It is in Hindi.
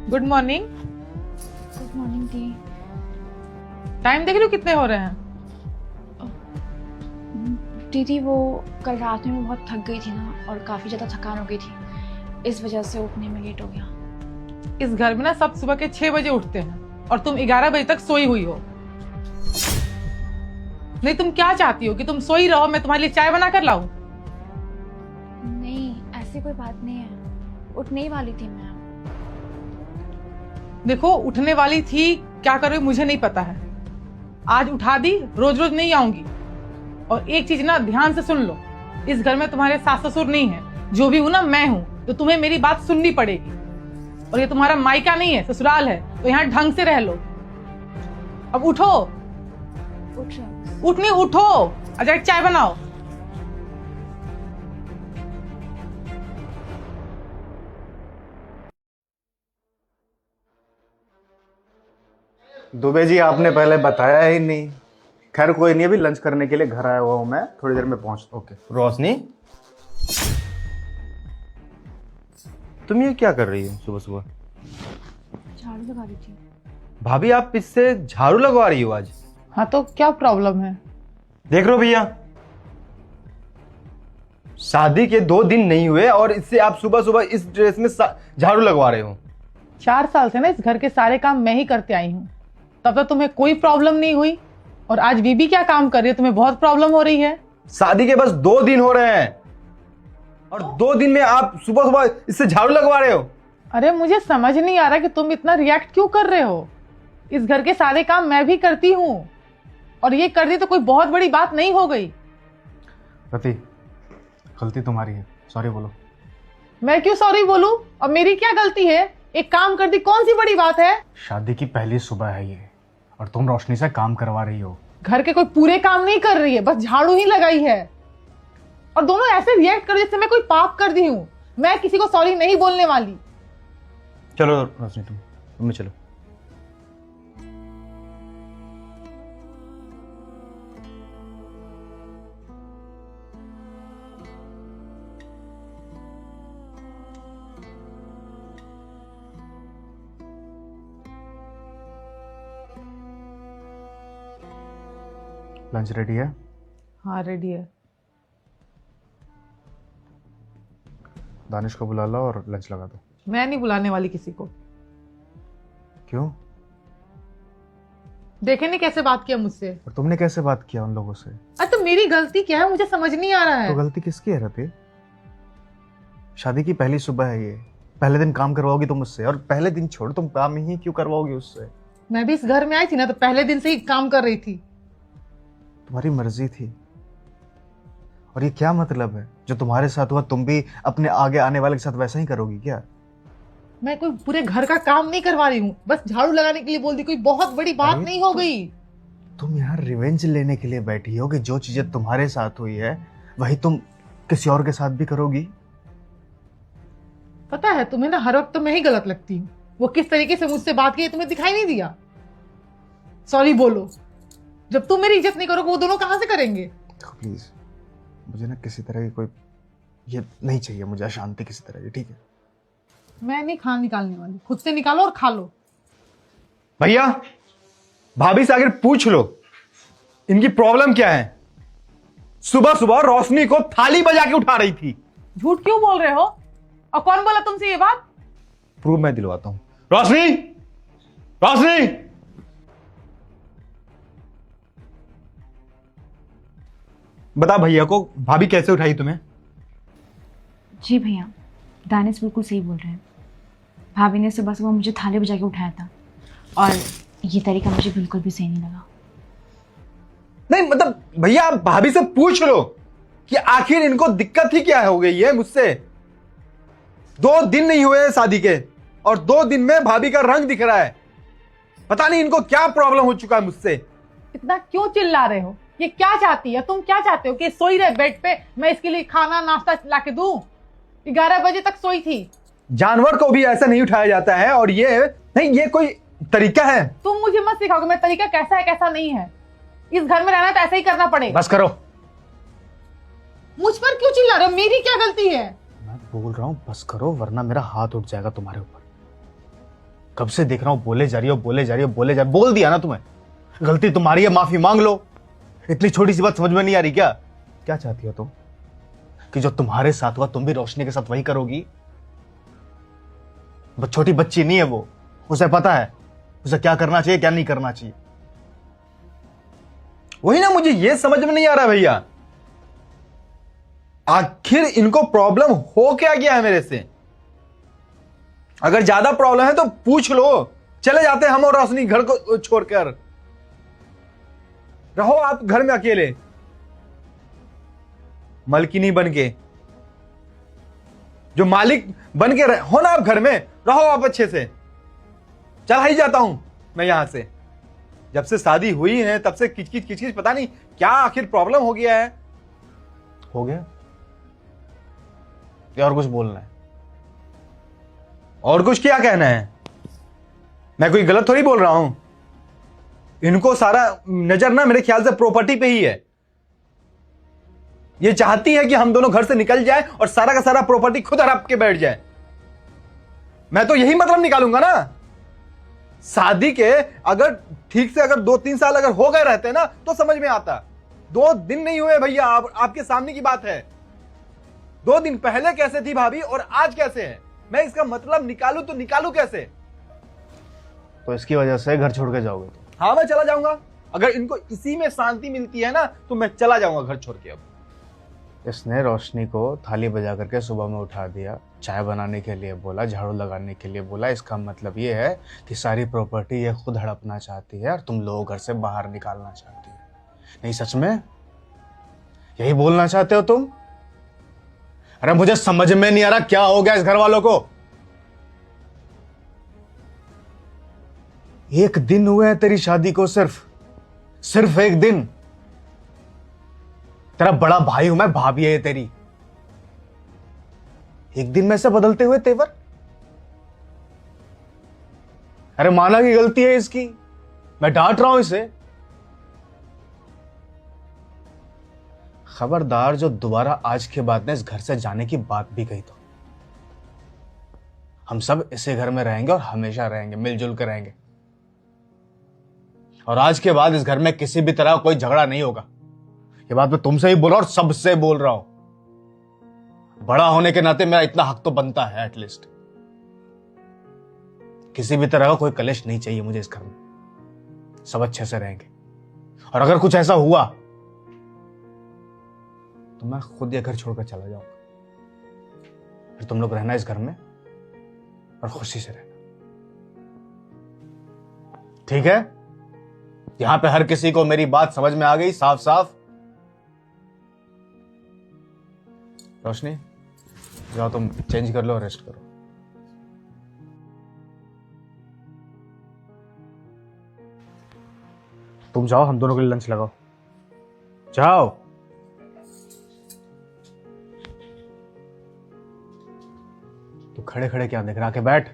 Good morning. गुड मॉर्निंग दी। टाइम देख रही हो कितने हो रहे हैं? दीदी वो कल रात में मैं बहुत थक गई थी ना, और काफ़ी ज़्यादा थकान हो गई थी, इस वजह से उठने में लेट हो गया। इस घर में ना सब सुबह के 6 बजे उठते हैं और तुम 11 बजे तक सोई हुई हो। नहीं, तुम क्या चाहती हो कि तुम सोई रहो, मैं तुम्हारे लिए चाय बना कर लाऊं? नहीं, ऐसी कोई बात नहीं है, उठने ही वाली थी मैं। देखो, उठने वाली थी, क्या करोगे मुझे नहीं पता है। आज उठा दी, रोज रोज नहीं आऊंगी। और एक चीज ना ध्यान से सुन लो, इस घर में तुम्हारे सास ससुर नहीं है, जो भी हूं ना मैं हूं, तो तुम्हें मेरी बात सुननी पड़ेगी। और ये तुम्हारा मायका नहीं है, ससुराल है, तो यहाँ ढंग से रह लो। अब उठो। उठ रही हूँ। उठ नहीं, उठो, अच्छा चाय बनाओ। दुबे जी, आपने पहले बताया ही नहीं। खैर कोई नहीं, अभी लंच करने के लिए घर आया हुआ हूँ मैं, थोड़ी देर में पहुंच। ओके। रोशनी, तुम ये क्या कर रही हो सुबह सुबह? झाड़ू लगा रही थी। भाभी, आप इससे झाड़ू लगवा रही हो आज? हाँ तो क्या प्रॉब्लम है? देख रहे हो भैया, शादी के 2 दिन नहीं हुए और इससे आप सुबह सुबह इस ड्रेस में झाड़ू लगवा रहे हो। 4 साल से ना इस घर के सारे काम मैं ही करते आई हूँ, तब तक तुम्हें कोई प्रॉब्लम नहीं हुई। और आज बीबी क्या काम कर रही है, तुम्हें बहुत प्रॉब्लम हो रही है। शादी के बस 2 दिन हो रहे हैं और 2 दिन में आप सुबह सुबह इससे झाड़ू लगवा रहे हो। अरे मुझे समझ नहीं आ रहा कि तुम इतना रिएक्ट क्यों कर रहे हो। इस घर के सारे काम मैं भी करती हूँ, और ये कर दी तो कोई बहुत बड़ी बात नहीं हो गई। रति, गलती तुम्हारी है, सॉरी बोलो। मैं क्यों सॉरी बोलूं? और मेरी क्या गलती है? एक काम कर दी, कौन सी बड़ी बात है? शादी की पहली सुबह है ये, और तुम रोशनी से काम करवा रही हो। घर के कोई पूरे काम नहीं कर रही है, बस झाड़ू ही लगाई है। और दोनों ऐसे रिएक्ट कर जैसे मैं कोई पाप कर दी हूँ। मैं किसी को सॉरी नहीं बोलने वाली। चलो रोशनी, तुम चलो। लंच रेडी है? हाँ रेडी है। दानिश को बुला लो और लंच लगा दो। मैं नहीं बुलाने वाली किसी को। क्यों? देखे नहीं कैसे बात किया मुझसे। और तुमने कैसे बात किया उन लोगों से? अरे तो मेरी गलती क्या है, मुझे समझ नहीं आ रहा है। तो गलती किसकी है रति? शादी की पहली सुबह है ये, पहले दिन काम करवाओगी तुम मुझसे, और पहले दिन छोड़, तुम काम ही क्यों करवाओगी उससे? मैं भी इस घर में आई थी ना, तो पहले दिन से ही काम कर रही थी। तुम्हारी मर्जी थी। और ये क्या मतलब है, जो तुम्हारे साथ हुआ तुम भी अपने आगे आने वाले के साथ वैसा ही करोगी क्या? मैं कोई पूरे घर का काम नहीं करवा रही हूँ, बस झाड़ू लगाने के लिए बोल दी, कोई बहुत बड़ी बात अरे नहीं हो गई। तुम यहाँ रिवेंज लेने के लिए बैठी हो कि जो चीजें तुम्हारे साथ हुई है वही तुम किसी और के साथ भी करोगी? पता है तुम्हें ना, हर वक्त तो मैं ही गलत लगती हूँ। वो किस तरीके से मुझसे बात की तुम्हें दिखाई नहीं दिया? सॉरी बोलो। जब तुम मेरी इज्जत नहीं करोगे, वो दोनों कहां से करेंगे? प्लीज, मुझे ना किसी तरह की कोई ये नहीं चाहिए, मुझे अशांति किसी तरह की, ठीक है? मैं नहीं खाना निकालने वाली, खुद से निकालो और खा लो। भैया, भाभी से आखिर पूछ लो इनकी प्रॉब्लम क्या है। सुबह सुबह रोशनी को थाली बजा के उठा रही थी। झूठ क्यों बोल रहे हो? और कौन बोला तुमसे ये बात? प्रूफ मैं दिलवाता हूं। रोशनी, रोशनी, बता भैया को भाभी कैसे उठाई तुम्हें? जी भैया, दानिश बिल्कुल सही बोल रहे हैं। भाभी ने सुबह सुबह मुझे थाली बजा के उठाया था, और ये तरीका मुझे बिल्कुल भी सही नहीं लगा। नहीं मतलब भैया, आप भाभी से पूछ लो कि आखिर इनको दिक्कत ही क्या हो गई है मुझसे। 2 दिन नहीं हुए शादी के, और 2 दिन में भाभी का रंग दिख रहा है। पता नहीं इनको क्या प्रॉब्लम हो चुका है मुझसे। इतना क्यों चिल्ला रहे हो? ये क्या चाहती है? तुम क्या चाहते हो कि सोई रहे बेड पे, मैं इसके लिए खाना नाश्ता ला के दूं? 11 बजे तक सोई थी। जानवर को भी ऐसा नहीं उठाया जाता है, और ये नहीं, ये कोई तरीका है? तुम मुझे मत सिखाओगे मैं तरीका कैसा है कैसा नहीं है। इस घर में रहना तो ऐसा ही करना पड़ेगा। बस करो। मुझ पर क्यों चिल्ला रहे हो? मेरी क्या गलती है? मैं बोल रहा हूँ बस करो, वरना मेरा हाथ उठ जाएगा तुम्हारे ऊपर। कब से देख रहा हूं बोले जा रही हो, बोले जा रही हो, बोले जा, बोल दिया ना तुम्हें, गलती तुम्हारी है, माफी मांग लो। इतनी छोटी सी बात समझ में नहीं आ रही क्या? क्या चाहती हो तुम कि जो तुम्हारे साथ हुआ तुम भी रोशनी के साथ वही करोगी? वो छोटी बच्ची नहीं है, वो उसे पता है उसे क्या करना चाहिए क्या नहीं करना चाहिए। वही ना, मुझे ये समझ में नहीं आ रहा भैया, आखिर इनको प्रॉब्लम हो क्या गया है मेरे से? अगर ज्यादा प्रॉब्लम है तो पूछ लो, चले जाते हम और रोशनी घर को छोड़कर। रहो आप घर में अकेले, मलकिनी बन के, जो मालिक बन के हो ना आप घर में, रहो आप अच्छे से। चला ही जाता हूं मैं यहां से। जब से शादी हुई है तब से किचकिच किचकिच, पता नहीं क्या आखिर प्रॉब्लम हो गया है। हो गया या और कुछ बोलना है? और कुछ क्या कहना है? मैं कोई गलत थोड़ी बोल रहा हूं। इनको सारा नजर ना मेरे ख्याल से प्रॉपर्टी पे ही है। ये चाहती है कि हम दोनों घर से निकल जाए और सारा का सारा प्रॉपर्टी खुद हड़प के बैठ जाए। मैं तो यही मतलब निकालूंगा ना। शादी के अगर ठीक से अगर 2-3 साल अगर हो गए रहते ना तो समझ में आता। 2 दिन नहीं हुए भैया, आपके सामने की बात है। 2 दिन पहले कैसे थी भाभी और आज कैसे है, मैं इसका मतलब निकालूं तो निकालूं कैसे? तो इसकी वजह से घर छोड़ के जाओगे तुम? हाँ, मैं चला जाऊंगा। अगर इनको इसी में शांति मिलती है ना तो मैं चला जाऊंगा घर छोड़ के। अब इसने रोशनी को थाली बजा करके सुबह में उठा दिया, चाय बनाने के लिए बोला, झाड़ू लगाने के लिए बोला। इसका मतलब ये है कि सारी प्रॉपर्टी ये खुद हड़पना चाहती है और तुम लोग घर से बाहर निकालना चाहती है। नहीं, सच में यही बोलना चाहते हो तुम? अरे मुझे समझ में नहीं आ रहा क्या हो गया इस घर वालों को। 1 दिन हुए हैं तेरी शादी को, सिर्फ 1 दिन। तेरा बड़ा भाई हूं मैं, भाभी है ये तेरी। 1 दिन में से बदलते हुए तेवर? अरे माना की गलती है इसकी, मैं डांट रहा हूं इसे। खबरदार जो दोबारा आज के बाद ने इस घर से जाने की बात भी कही तो हम सब इसी घर में रहेंगे और हमेशा रहेंगे, मिलजुल कर रहेंगे। और आज के बाद इस घर में किसी भी तरह कोई झगड़ा नहीं होगा। ये बात मैं तुमसे ही बोल रहा हूं और सबसे बोल रहा हूं। बड़ा होने के नाते मेरा इतना हक तो बनता है एटलीस्ट। किसी भी तरह का कोई कलेश नहीं चाहिए मुझे इस घर में। सब अच्छे से रहेंगे और अगर कुछ ऐसा हुआ तो मैं खुद ये घर छोड़कर चला जाऊंगा। फिर तुम लोग रहना इस घर में और खुशी से रहना, ठीक है? यहां पे हर किसी को मेरी बात समझ में आ गई साफ साफ? रोशनी जाओ तुम चेंज कर लो और रेस्ट करो। तुम जाओ, हम दोनों के लिए लंच लगाओ। जाओ। तू खड़े खड़े क्या देख रहा, आके बैठ।